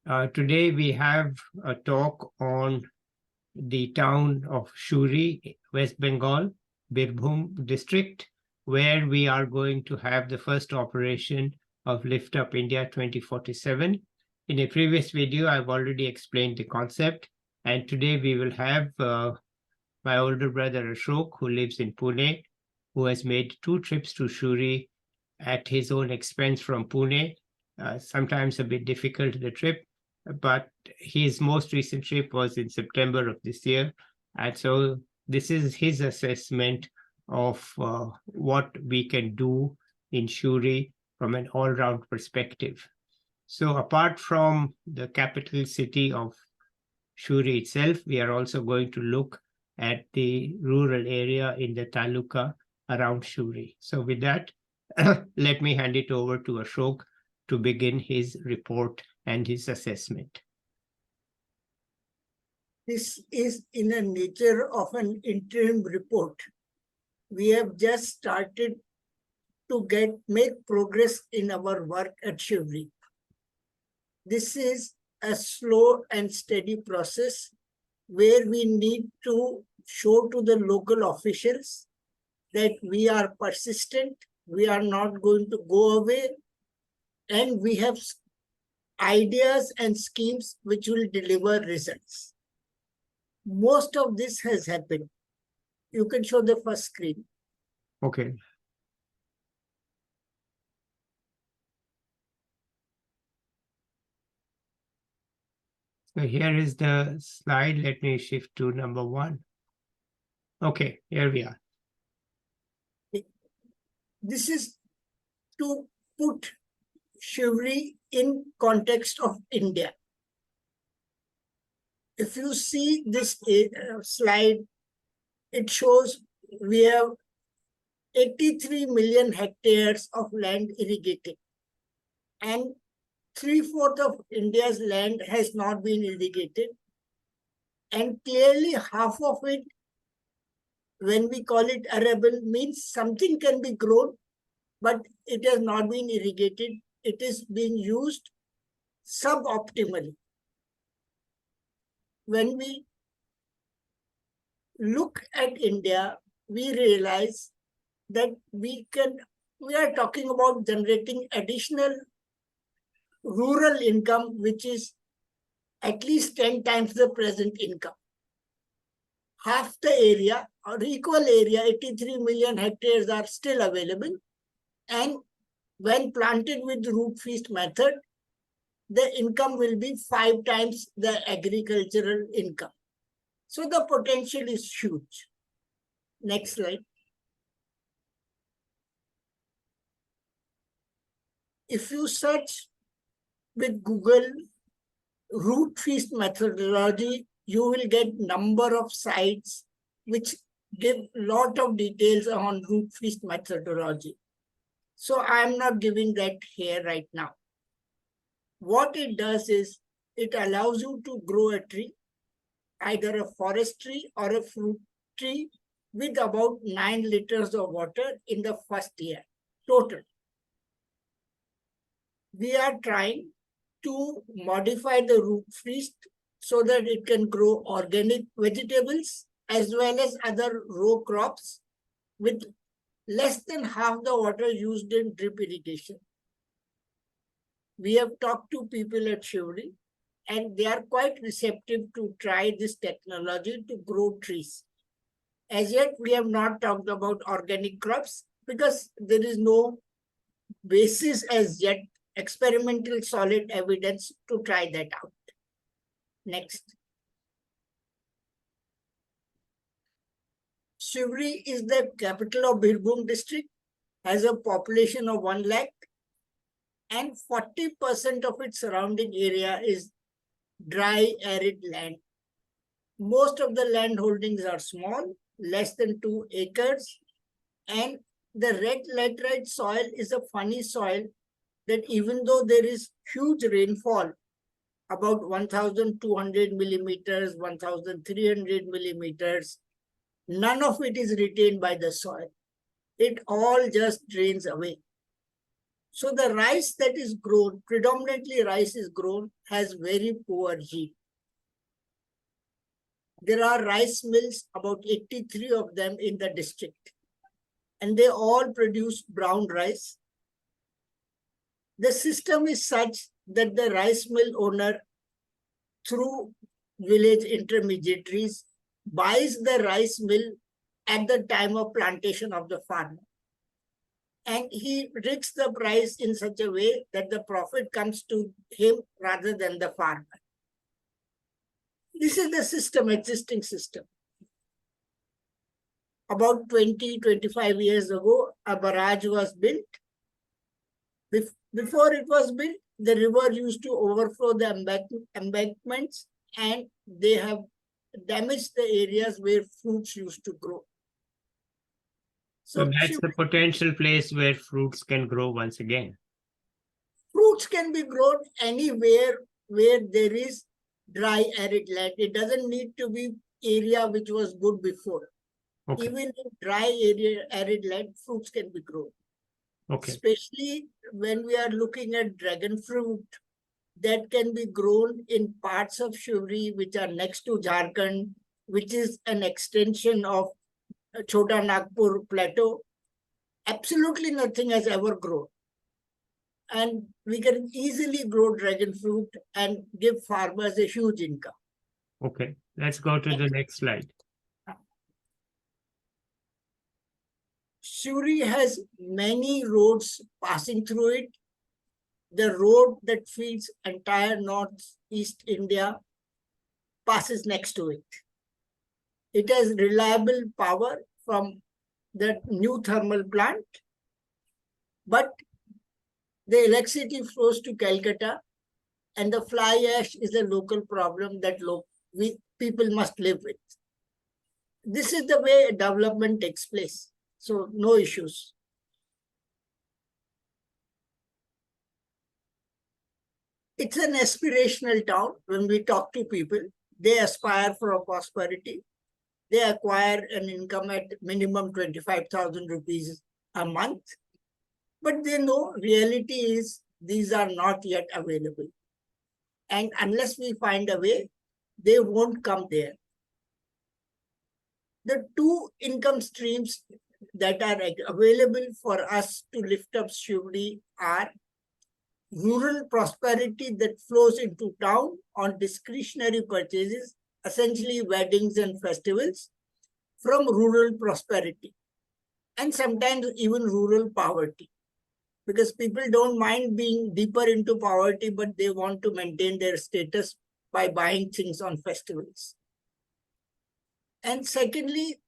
Today we have a talk on the town of Siuri, West Bengal, Birbum district, where we are going to have the first operation of Liftup India 2047. In a previous video, I've already explained the concept, and today we will have my older brother Ashok, who lives in Pune, who has made 2 trips to Siuri at his own expense from Pune. Sometimes a bit difficult, the trip, but his most recent trip was in September of this year. And so this is his assessment of what we can do in Siuri from an all-round perspective. So apart from the capital city of Siuri itself, we are also going to look at the rural area in the taluka around Siuri. So with that, let me hand it over to Ashok to begin his report and his assessment. This is in a nature of an interim report. We have just started to make progress in our work at Siuri. This is a slow and steady process where we need to show to the local officials that we are persistent, we are not going to go away, and we have ideas and schemes which will deliver results. Most of this has happened. You can show the first screen. Okay. So here is the slide. Let me shift to number 1. Okay, here we are. This is to put Siuri in context of India. If you see this slide, it shows we have 83 million hectares of land irrigated, and 3/4 of India's land has not been irrigated, and clearly half of it, when we call it arable, means something can be grown, but it has not been irrigated. It is being used suboptimally. When we look at India, we realize that we are talking about generating additional rural income, which is at least 10 times the present income. Half the area or equal area, 83 million hectares, are still available. And when planted with root feast method, the income will be 5 times the agricultural income. So the potential is huge. Next slide. If you search with Google root feast methodology, you will get number of sites which give lot of details on root feast methodology. So I'm not giving that here right now. What it does is it allows you to grow a tree, either a forest tree or a fruit tree, with about 9 liters of water in the first year total. We are trying to modify the root feast so that it can grow organic vegetables as well as other row crops with less than half the water used in drip irrigation. We have talked to people at Siuri, and they are quite receptive to try this technology to grow trees. As yet, we have not talked about organic crops because there is no basis as yet, experimental solid evidence to try that out. Next. Siuri is the capital of Birbum district, has a population of 1 lakh, and 40% of its surrounding area is dry, arid land. Most of the land holdings are small, less than 2 acres, and the red laterite soil is a funny soil that even though there is huge rainfall, about 1,200 millimeters, 1,300 millimeters, none of it is retained by the soil. It all just drains away. So the rice that is grown, predominantly rice is grown, has very poor yield. There are rice mills, about 83 of them in the district, and they all produce brown rice. The system is such that the rice mill owner, through village intermediaries, buys the rice mill at the time of plantation of the farmer. And he rigs the price in such a way that the profit comes to him rather than the farmer. This is the system, existing system. About 20-25 years ago, a barrage was built. Before it was built, the river used to overflow the embankments, and they have damaged the areas where fruits used to grow. So that's the potential place where fruits can grow once again. Fruits can be grown anywhere where there is dry, arid land. It doesn't need to be area which was good before. Okay. Even in dry area, arid land, fruits can be grown. Okay. Especially when we are looking at dragon fruit, that can be grown in parts of Siuri which are next to Jharkhand, which is an extension of Chota Nagpur plateau. Absolutely nothing has ever grown. And we can easily grow dragon fruit and give farmers a huge income. Okay, let's go to the next slide. Siuri has many roads passing through it. The road that feeds entire northeast India passes next to it. It has reliable power from the new thermal plant, but the electricity flows to Calcutta, and the fly ash is a local problem that people must live with. This is the way development takes place, so no issues. It's an aspirational town. When we talk to people, they aspire for a prosperity. They acquire an income at minimum 25,000 rupees a month. But they know reality is these are not yet available. And unless we find a way, they won't come there. The two income streams that are available for us to lift up Siuri are rural prosperity that flows into town on discretionary purchases, essentially weddings and festivals, from rural prosperity, and sometimes even rural poverty, because people don't mind being deeper into poverty, but they want to maintain their status by buying things on festivals. And secondly,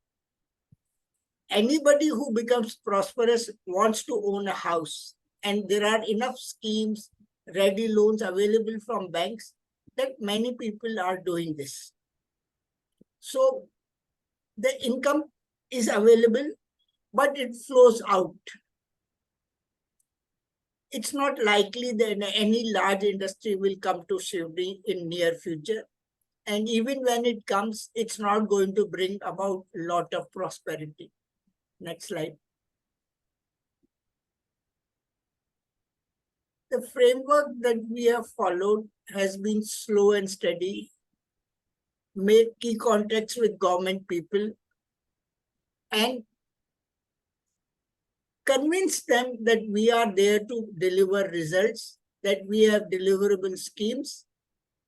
anybody who becomes prosperous wants to own a house. And there are enough schemes, ready loans available from banks that many people are doing this. So the income is available, but it flows out. It's not likely that any large industry will come to Siuri in near future. And even when it comes, it's not going to bring about a lot of prosperity. Next slide. The framework that we have followed has been slow and steady. Make key contacts with government people and convince them that we are there to deliver results, that we have deliverable schemes,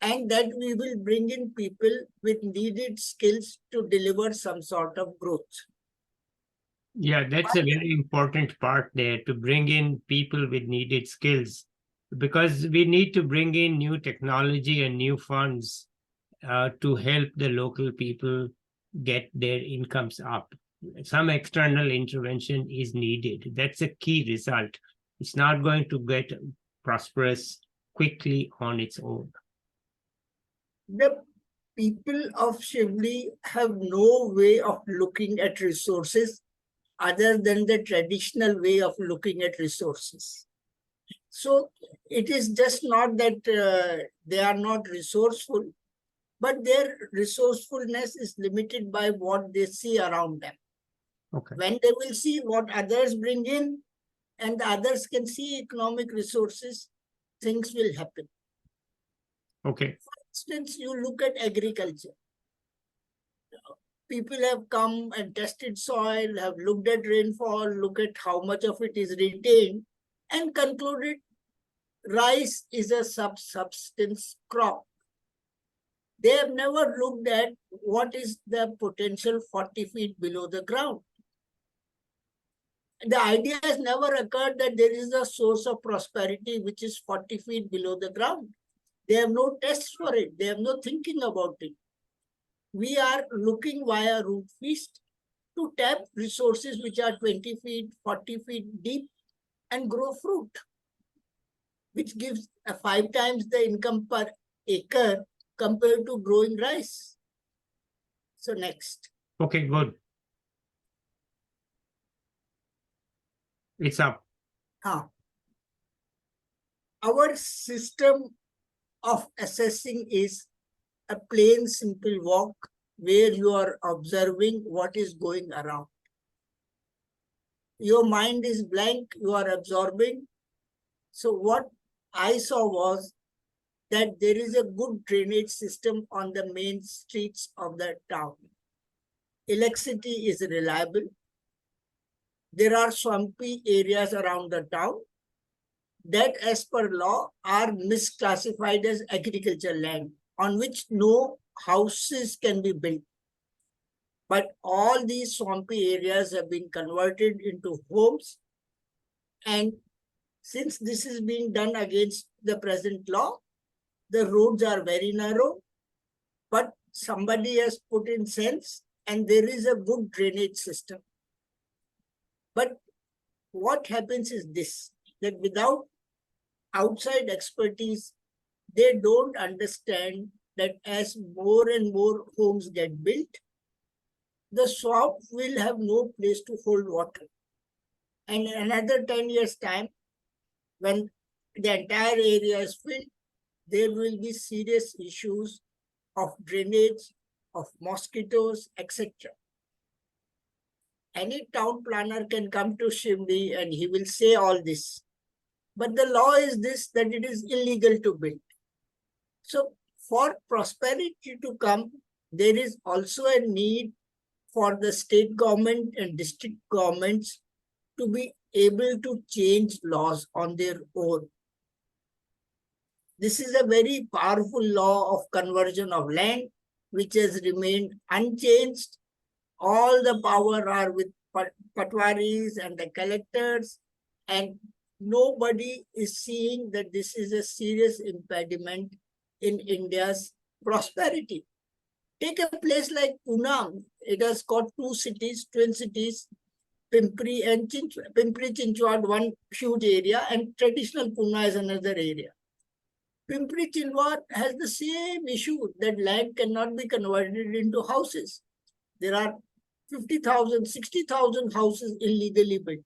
and that we will bring in people with needed skills to deliver some sort of growth. Yeah, that's a very important part there, to bring in people with needed skills, because we need to bring in new technology and new funds to help the local people get their incomes up. Some external intervention is needed. That's a key result. It's not going to get prosperous quickly on its own. The people of Siuri have no way of looking at resources other than the traditional way of looking at resources. So it is just not that they are not resourceful, but their resourcefulness is limited by what they see around them. Okay. When they will see what others bring in and the others can see economic resources, things will happen. Okay. For instance, you look at agriculture. People have come and tested soil, have looked at rainfall, look at how much of it is retained, and concluded rice is a subsistence crop. They have never looked at what is the potential 40 feet below the ground. The idea has never occurred that there is a source of prosperity which is 40 feet below the ground. They have no tests for it. They have no thinking about it. We are looking via root feast to tap resources which are 20 feet, 40 feet deep and grow fruit, which gives 5 times the income per acre compared to growing rice. So next. Okay, good. It's up. Our system of assessing is a plain, simple walk where you are observing what is going around. Your mind is blank, you are absorbing. So what I saw was that there is a good drainage system on the main streets of the town. Electricity is reliable. There are swampy areas around the town that, as per law, are misclassified as agricultural land on which no houses can be built. But all these swampy areas have been converted into homes. And since this is being done against the present law, the roads are very narrow, but somebody has put in sense and there is a good drainage system. But what happens is this, that without outside expertise, they don't understand that as more and more homes get built, the swamp will have no place to hold water. And in another 10 years' time, when the entire area is filled, there will be serious issues of drainage, of mosquitoes, etc. Any town planner can come to Shimli and he will say all this. But the law is this, that it is illegal to build. So for prosperity to come, there is also a need for the state government and district governments to be able to change laws on their own. This is a very powerful law of conversion of land, which has remained unchanged. All the power are with patwaris and the collectors, and nobody is seeing that this is a serious impediment in India's prosperity. Take a place like Pune. It has got 2 cities, twin cities, Pimpri and Chinchwad, one huge area, and traditional Pune is another area. Pimpri Chinchwad has the same issue that land cannot be converted into houses. There are 50,000, 60,000 houses illegally built.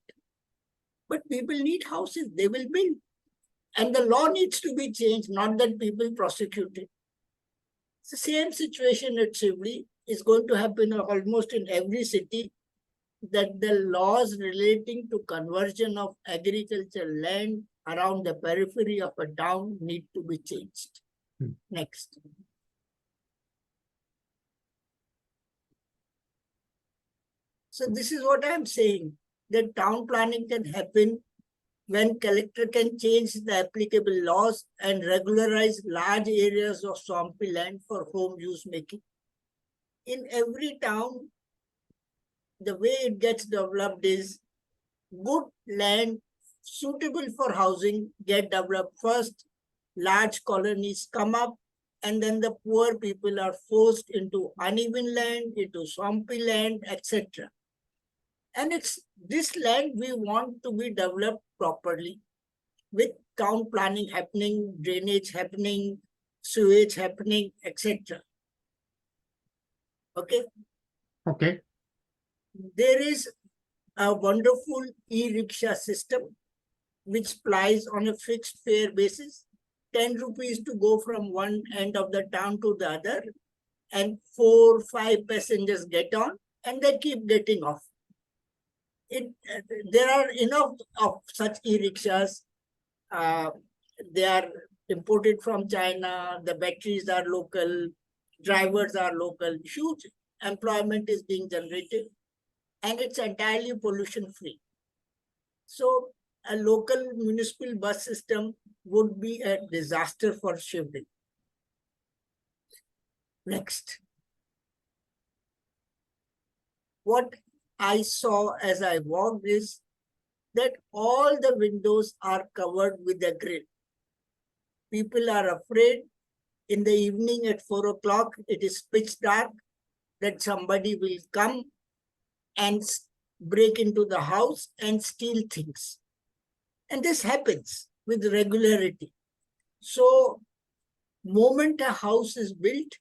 But people need houses, they will build. And the law needs to be changed, not that people prosecute it. It's the same situation at Siuri is going to happen almost in every city, that the laws relating to conversion of agricultural land around the periphery of a town need to be changed. Next. So this is what I'm saying, that town planning can happen when collector can change the applicable laws and regularize large areas of swampy land for home use making. In every town, the way it gets developed is good land suitable for housing get developed first, large colonies come up, and then the poor people are forced into uneven land, into swampy land, etc. And it's this land we want to be developed properly, with town planning happening, drainage happening, sewage happening, etc. Okay? Okay. There is a wonderful e-rickshaw system which plies on a fixed fare basis, 10 rupees to go from one end of the town to the other, and 4-5 passengers get on and they keep getting off. There are enough of such e-rickshaws. They are imported from China. The batteries are local. Drivers are local. Huge employment is being generated, and it's entirely pollution free. So a local municipal bus system would be a disaster for Shivdi. Next. What I saw as I walked is that all the windows are covered with a grill. People are afraid in the evening at 4 o'clock, it is pitch dark, that somebody will come and break into the house and steal things. And this happens with regularity. So, moment a house is built,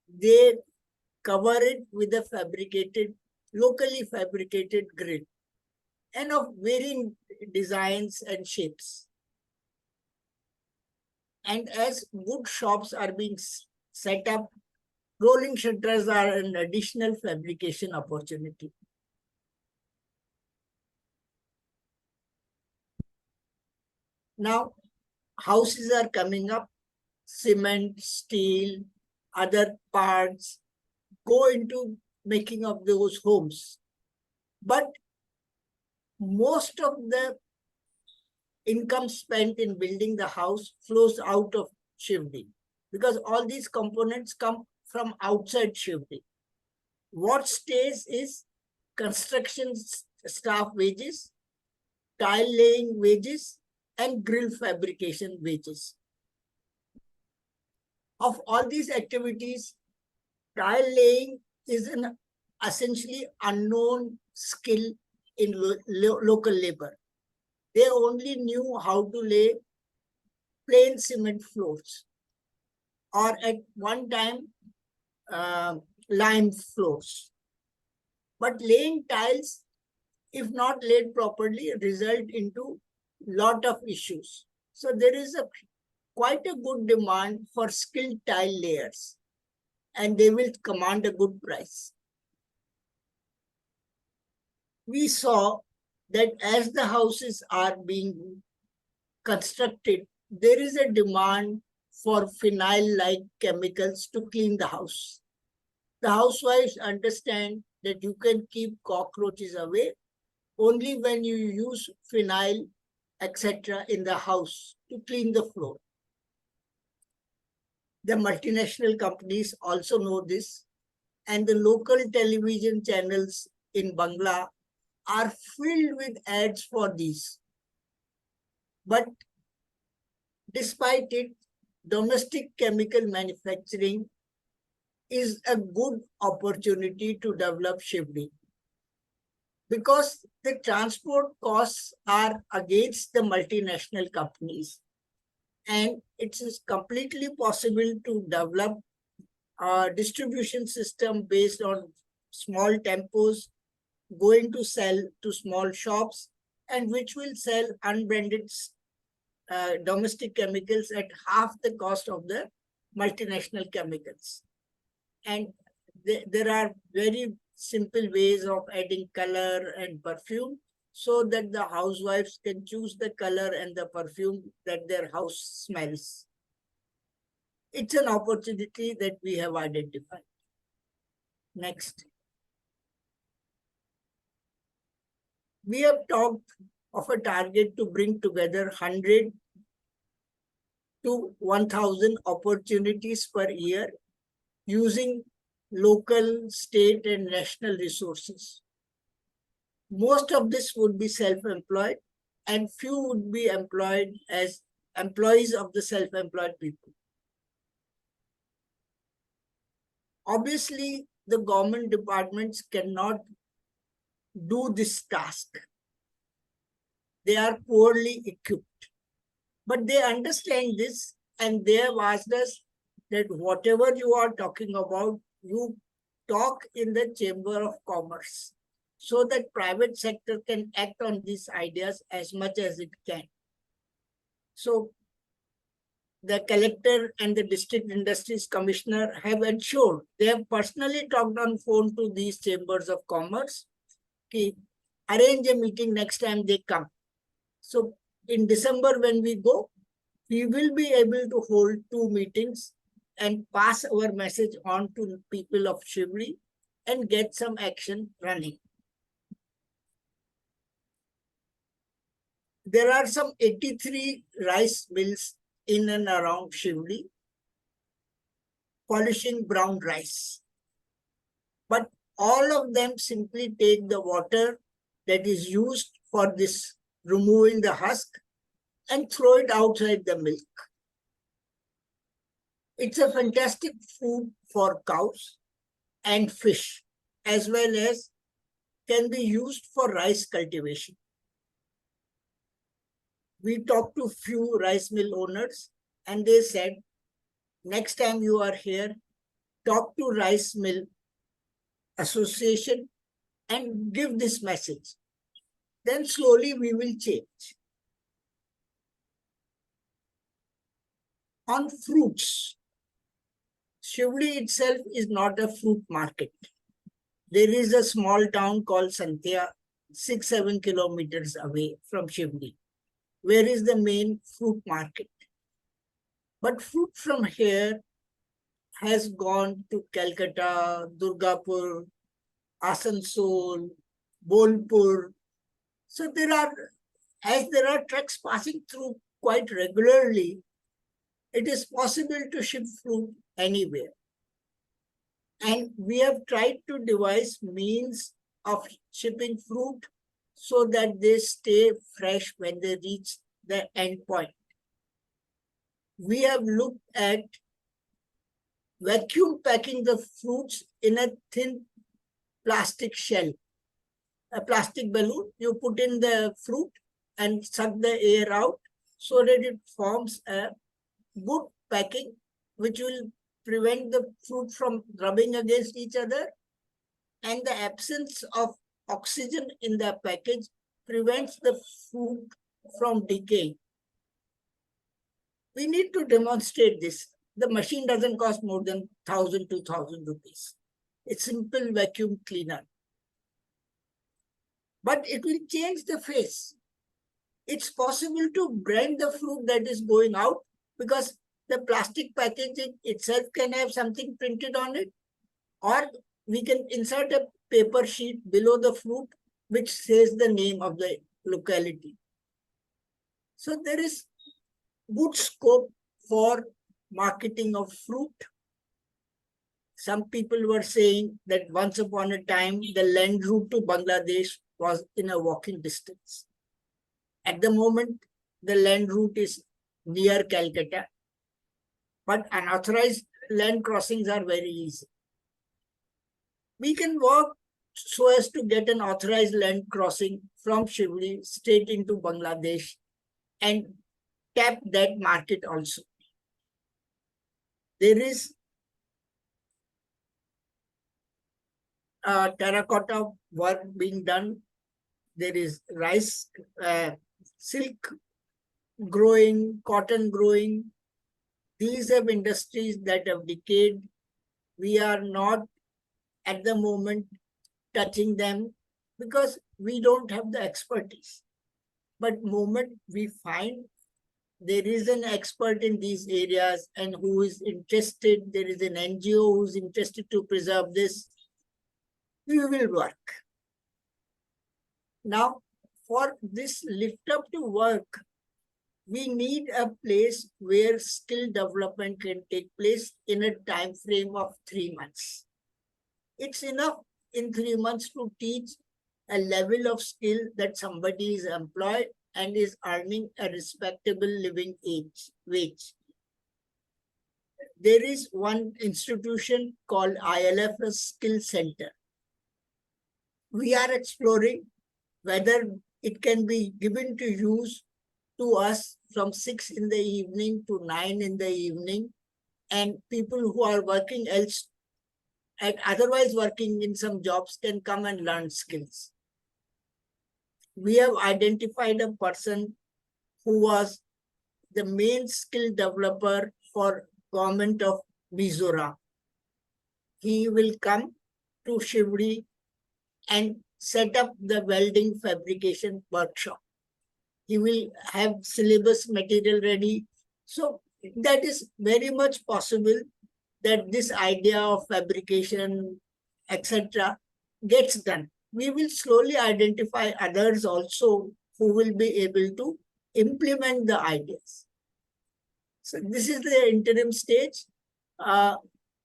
they cover it with a locally fabricated grill, and of varying designs and shapes. And as good shops are being set up, rolling shutters are an additional fabrication opportunity. Now, houses are coming up, cement, steel, other parts go into making of those homes. But most of the income spent in building the house flows out of Shivdi, because all these components come from outside Shivdi. What stays is construction staff wages, tile laying wages, and grill fabrication wages. Of all these activities, tile laying is an essentially unknown skill in local labor. They only knew how to lay plain cement floors, or at one time lime floors. But laying tiles, if not laid properly, result into lot of issues. So there is quite a good demand for skilled tile layers, and they will command a good price. We saw that as the houses are being constructed, there is a demand for phenyl-like chemicals to clean the house. The housewives understand that you can keep cockroaches away only when you use phenyl, etc. in the house to clean the floor. The multinational companies also know this, and the local television channels in Bangla are filled with ads for these. But despite it, domestic chemical manufacturing is a good opportunity to develop Shivdi, because the transport costs are against the multinational companies, and it is completely possible to develop a distribution system based on small tempos going to sell to small shops, and which will sell unbranded domestic chemicals at half the cost of the multinational chemicals. And there are very simple ways of adding color and perfume so that the housewives can choose the color and the perfume that their house smells. It's an opportunity that we have identified. Next. We have talked of a target to bring together 100 to 1,000 opportunities per year using local, state, and national resources. Most of this would be self-employed, and few would be employed as employees of the self-employed people. Obviously, the government departments cannot do this task. They are poorly equipped, but they understand this, and they have asked us that whatever you are talking about, you talk in the Chamber of Commerce, so that private sector can act on these ideas as much as it can. So the collector and the district industries commissioner have ensured, they have personally talked on phone to these chambers of commerce. I arrange a meeting next time they come. So in December when we go, we will be able to hold 2 meetings and pass our message on to people of Siuri and get some action running. There are some 83 rice mills in and around Siuri polishing brown rice. But all of them simply take the water that is used for this removing the husk and throw it outside the milk. It's a fantastic food for cows and fish, as well as can be used for rice cultivation. We talked to few rice mill owners and they said, next time you are here, talk to rice mill association and give this message. Then slowly we will change. On fruits, Siuri itself is not a fruit market. There is a small town called Santya, 6-7 kilometers away from Siuri, where is the main fruit market. But fruit from here has gone to Calcutta, Durgapur, Asansol, Bolpur. So as there are trucks passing through quite regularly, it is possible to ship fruit anywhere. And we have tried to devise means of shipping fruit so that they stay fresh when they reach the end point. We have looked at vacuum packing the fruits in a thin plastic shell, a plastic balloon. You put in the fruit and suck the air out so that it forms a good packing, which will prevent the fruit from rubbing against each other. And the absence of oxygen in the package prevents the fruit from decaying. We need to demonstrate this. The machine doesn't cost more than 1,000, 2,000 rupees. It's simple vacuum cleaner. But it will change the face. It's possible to brand the fruit that is going out because the plastic packaging itself can have something printed on it, or we can insert a paper sheet below the fruit which says the name of the locality. So there is good scope for marketing of fruit. Some people were saying that once upon a time, the land route to Bangladesh was in a walking distance. At the moment, the land route is near Calcutta, but unauthorized land crossings are very easy. We can work so as to get an authorized land crossing from Siuri straight into Bangladesh and tap that market also. There is terracotta work being done. There is rice, silk growing, cotton growing. These are industries that have decayed. We are not at the moment touching them because we don't have the expertise. But moment we find there is an expert in these areas and who is interested, there is an NGO who is interested to preserve this, we will work. Now, for this lift up to work, we need a place where skill development can take place in a time frame of 3 months. It's enough in 3 months to teach a level of skill that somebody is employed and is earning a respectable living wage. There is one institution called ILF Skill Center. We are exploring whether it can be given to use to us from 6 in the evening to 9 in the evening, and people who are working else and otherwise working in some jobs can come and learn skills. We have identified a person who was the main skill developer for government of Mizoram. He will come to Siuri and set up the welding fabrication workshop. He will have syllabus material ready. So that is very much possible that this idea of fabrication, etc., gets done. We will slowly identify others also who will be able to implement the ideas. So this is the interim stage. The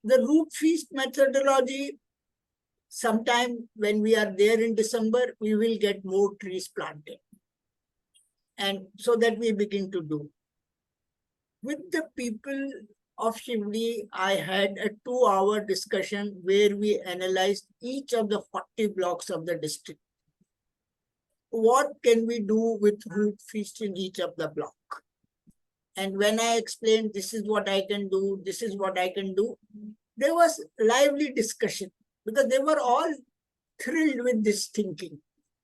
root feast methodology, sometime when we are there in December, we will get more trees planted. And so that we begin to do. With the people of Shivli, I had a 2-hour discussion where we analyzed each of the 40 blocks of the district. What can we do with root feast in each of the block? And when I explained, this is what I can do, this is what I can do, there was lively discussion because they were all thrilled with this thinking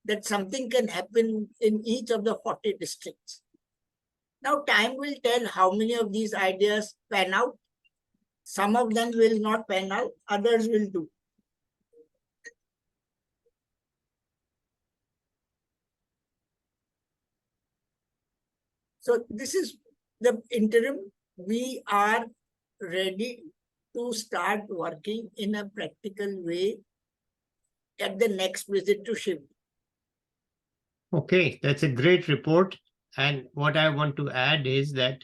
that something can happen in each of the 40 districts. Now, time will tell how many of these ideas pan out. Some of them will not pan out, others will do. So this is the interim. We are ready to start working in a practical way at the next visit to Shiv. Okay, that's a great report. And what I want to add is that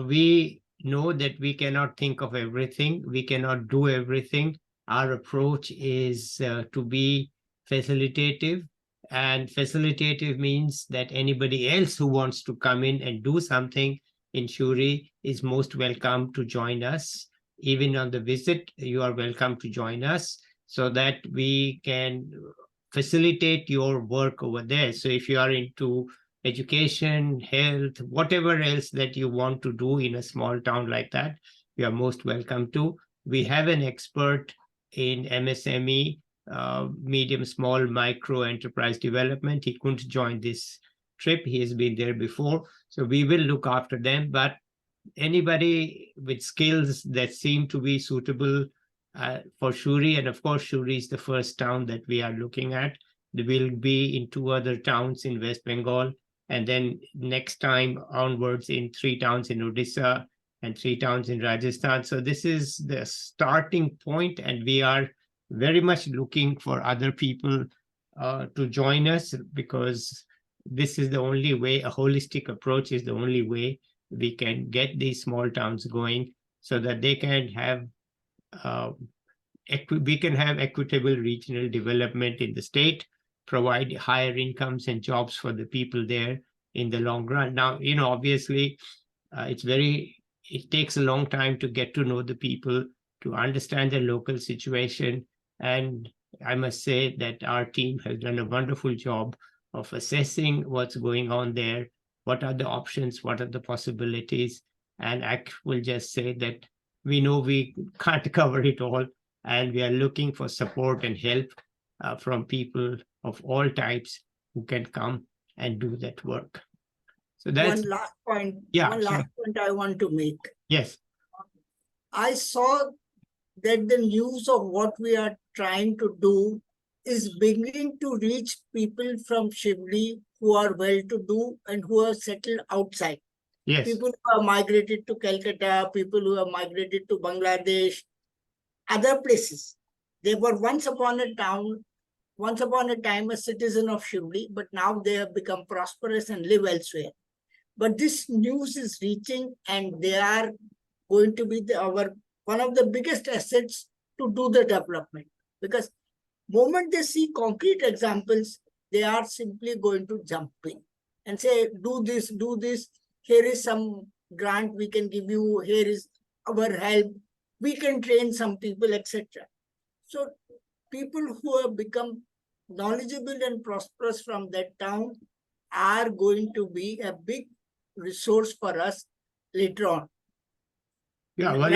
we know that we cannot think of everything. We cannot do everything. Our approach is to be facilitative. And facilitative means that anybody else who wants to come in and do something in Siuri is most welcome to join us. Even on the visit, you are welcome to join us so that we can facilitate your work over there. So if you are into education, health, whatever else that you want to do in a small town like that, you are most welcome to. We have an expert in MSME, medium, small, micro enterprise development. He couldn't join this trip. He has been there before. So we will look after them. But anybody with skills that seem to be suitable for Siuri, and of course, Siuri is the first town that we are looking at. There will be in 2 other towns in West Bengal, and then next time onwards in 3 towns in Odisha and 3 towns in Rajasthan. So this is the starting point, and we are very much looking for other people to join us, because this is the only way, a holistic approach is the only way we can get these small towns going so that they can have we can have equitable regional development in the state, provide higher incomes and jobs for the people there in the long run. Now, obviously, it takes a long time to get to know the people, to understand the local situation. And I must say that our team has done a wonderful job of assessing what's going on there, what are the options, what are the possibilities. And I will just say that we know we can't cover it all, and we are looking for support and help from people of all types who can come and do that work. So that's one last point. Yeah, one last point I want to make. Yes. I saw that the news of what we are trying to do is beginning to reach people from Shivli who are well-to-do and who are settled outside. Yes. People who have migrated to Calcutta, people who have migrated to Bangladesh, other places. They were once upon a time a citizen of Shivli, but now they have become prosperous and live elsewhere. But this news is reaching, and they are going to be one of the biggest assets to do the development. Because moment they see concrete examples, they are simply going to jump in and say, do this, here is some grant we can give you, here is our help, we can train some people, etc. So people who have become knowledgeable and prosperous from that town are going to be a big resource for us later on. Yeah, not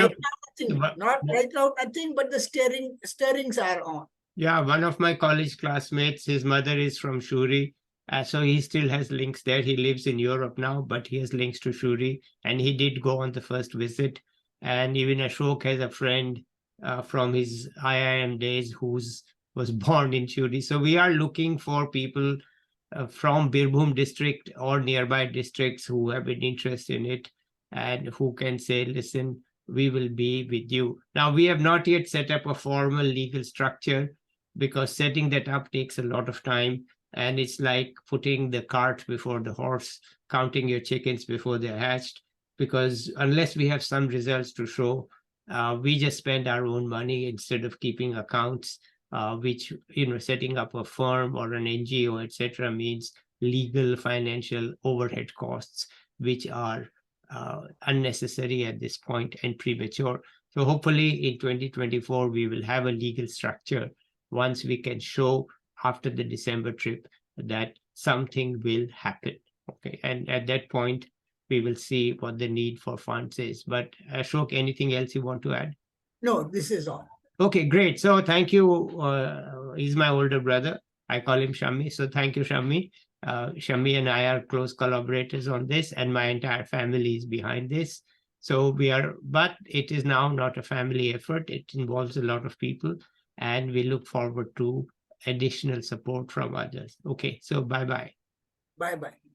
right now, nothing, but the stirrings are on. Yeah, one of my college classmates, his mother is from Siuri. So he still has links there. He lives in Europe now, but he has links to Siuri, and he did go on the first visit. And even Ashok has a friend from his IIM days who's was born in Siuri. So we are looking for people from Birbum district or nearby districts who have been interested in it and who can say, listen, we will be with you. Now, we have not yet set up a formal legal structure because setting that up takes a lot of time. And it's like putting the cart before the horse, counting your chickens before they're hatched, because unless we have some results to show, we just spend our own money instead of keeping accounts, which, setting up a firm or an NGO, etc., means legal, financial, overhead costs, which are unnecessary at this point and premature. So hopefully in 2024, we will have a legal structure once we can show after the December trip that something will happen. Okay, and at that point, we will see what the need for funds is. But Ashok, anything else you want to add? No, this is all. Okay, great. So thank you. He's my older brother. I call him Shami. So thank you, Shami. Shami and I are close collaborators on this, and my entire family is behind this. So but it is now not a family effort. It involves a lot of people, and we look forward to additional support from others. Okay, so bye-bye. Bye-bye.